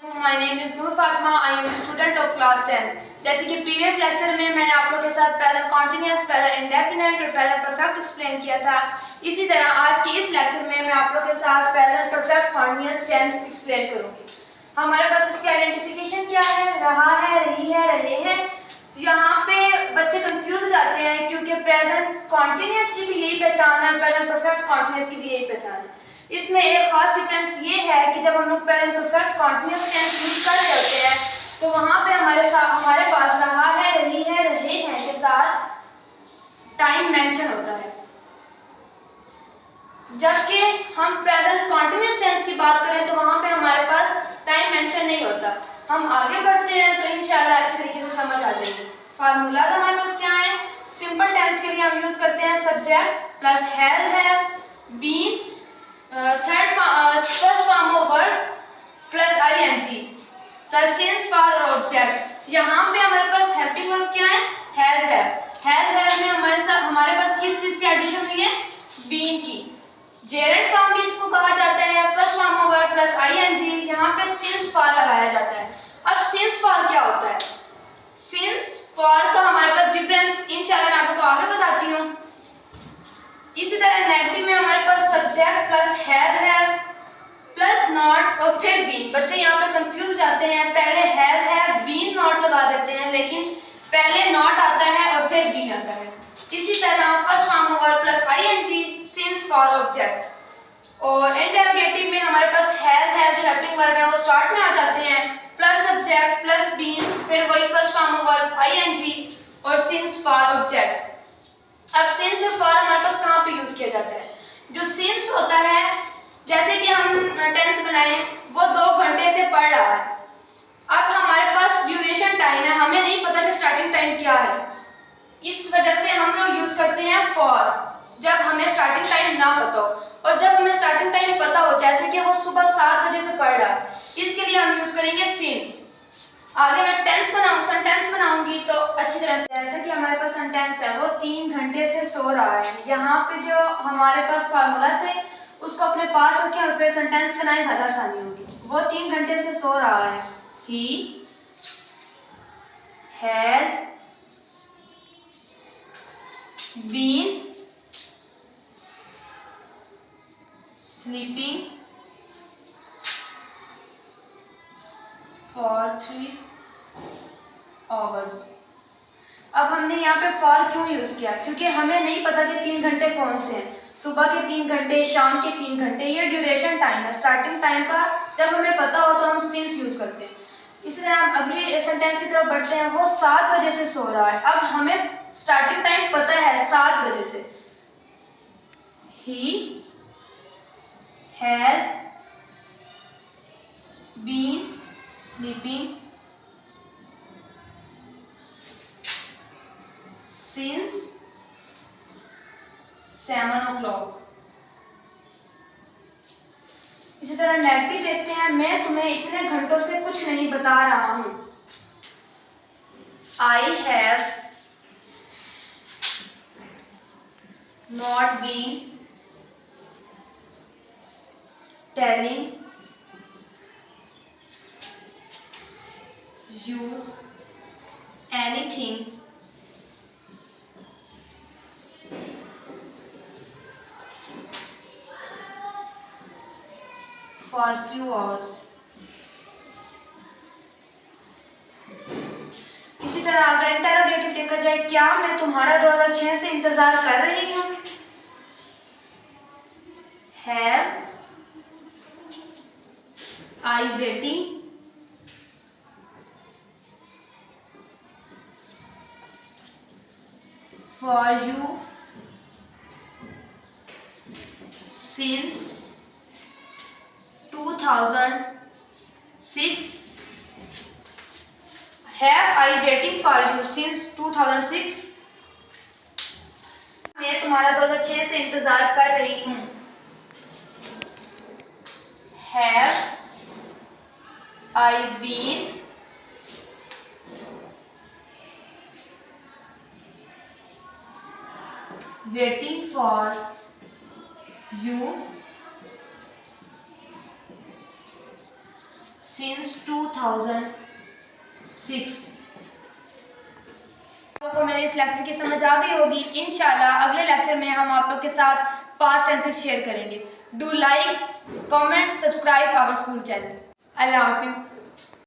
My name is Noor Fatima. I am student of class 10। जैसे कि previous lecture में मैंने आप लोगों के साथ प्रेजेंट कॉन्टिन्यूअस, प्रेजेंट इंडेफिनिट और प्रेजेंट परफेक्ट एक्सप्लेन किया था। इसी तरह आज के इस लेक्चर में मैं आप लोगों के साथ present perfect continuous tense explain करूंगी। हमारे पास इसकी आइडेंटिफिकेशन क्या है? रहा है, रही है, रहे हैं। यहाँ पे बच्चे कंफ्यूज हो जाते हैं क्योंकि प्रेजेंट कॉन्टिन्यूअस की भी यही पहचान है, प्रेजेंट परफेक्ट कॉन्टिन्यूअस की भी यही पहचान है। इसमें एक खास डिफरेंस ये है कि जब हम लोग present perfect continuous tense use कर रहे होते हैं तो वहां पे हमारे पास रहा है, रही है, रहे हैं के साथ टाइम मेंशन होता है। जबकि हम प्रेजेंट कॉन्टिन्यूअस टेंस की बात करें तो वहां पे हमारे पास टाइम मेंशन नहीं होता। हम आगे बढ़ते हैं तो इंशाल्लाह अच्छे तरीके से समझ आ जाएगी। फार्मूलाज हमारे पास क्या है? सिंपल टेंस के लिए हम यूज करते हैं subject plus has, have, been, first form of verb plus ING plus since for object. यहाँ पे हमारे पास हेल्पिंग वर्ब क्या है? हैज है। हैज है में हमारे पास किस चीज की एडिशन हुई है? बीन की। जेरेंट फॉर्म भी इसको कहा जाता है, first form of verb plus ING. यहाँ पे सिंस फॉर लगाया जाता है। अब सिंस फॉर क्या होता है? सिंस फॉर का हमारे पास डिफरेंस इंशाल्लाह मैं आपको आगे बताती हूँ। इसी तरह नेगेटिव में हमारे पास subject plus has, have plus not और फिर बीन। बच्चे यहाँ पे कंफ्यूज हो जाते हैं, पहले हैज, हैव, बीन, नॉट लगा देते हैं, लेकिन पहले नॉट आता है और फिर बीन आता है। इसी तरह first form of verb plus ING since for object. और इंटरोगेटिव में हमारे पास हैज, हैव जो हेल्पिंग वर्ब है वो स्टार्ट में आ जाते हैं, प्लस सब्जेक्ट प्लस बीन, फिर वही first form of verb ING और सिंस फॉर ऑब्जेक्ट। अब सिंस और फॉर हमारे पास कहाँ पे यूज किया जाता है? जो सिंस होता है, जैसे कि हम टेंस बनाए, वो 2 घंटे से पढ़ रहा है। अब हमारे पास ड्यूरेशन टाइम है, हमें नहीं पता कि स्टार्टिंग टाइम क्या है। इस वजह से हम लोग यूज करते हैं फॉर, जब हमें स्टार्टिंग टाइम ना पता हो। और जब हमें स्टार्टिंग टाइम पता हो, जैसे कि वो सुबह 7 बजे से पढ़ रहा है, इसके लिए हम यूज करेंगे सिंस। आगे मैं सेंटेंस बनाऊंगी तो अच्छी तरह से। जैसे कि हमारे पास सेंटेंस है, वो 3 घंटे से सो रहा है। यहाँ पे जो हमारे पास फार्मूला थे उसको अपने पास रखें और फिर सेंटेंस बनाए, ज्यादा आसानी होगी। वो 3 घंटे से सो रहा है। He has been sleeping for 3 hours. अब हमने यहाँ पे फॉर क्यों यूज किया? क्योंकि हमें नहीं पता कि 3 घंटे कौन से हैं। सुबह के 3 घंटे, शाम के 3 घंटे, ये ड्यूरेशन टाइम है। स्टार्टिंग टाइम का जब हमें पता हो तो हम सिंस यूज करते हैं। इसी तरह हम अगली सेंटेंस की तरफ बढ़ते हैं। वो 7 बजे से सो रहा है। अब हमें स्टार्टिंग टाइम पता है 7 बजे से। He has been sleeping since 7 o'clock। इसी तरह नेगेटिव देखते हैं। मैं तुम्हें इतने घंटों से कुछ नहीं बता रहा हूं। I have not been telling you anything for few hours. इसी तरह अगर इंटरोगेटिव देखा जाए, क्या मैं तुम्हारा 2006 से इंतजार कर रही हूँ। Have I waiting for you since 2006। Have I waiting for you since 2006? मैं तुम्हारा 2006 से इंतजार कर रही हूँ। Have I been waiting for you since 2006। आपको मेरे इस लेक्चर की समझ आ गई होगी। इंशाल्लाह अगले लेक्चर में हम आप लोग के साथ पास्ट टेंसेस शेयर करेंगे। Do like, comment, subscribe our school channel. अल्लाह हाफिज़।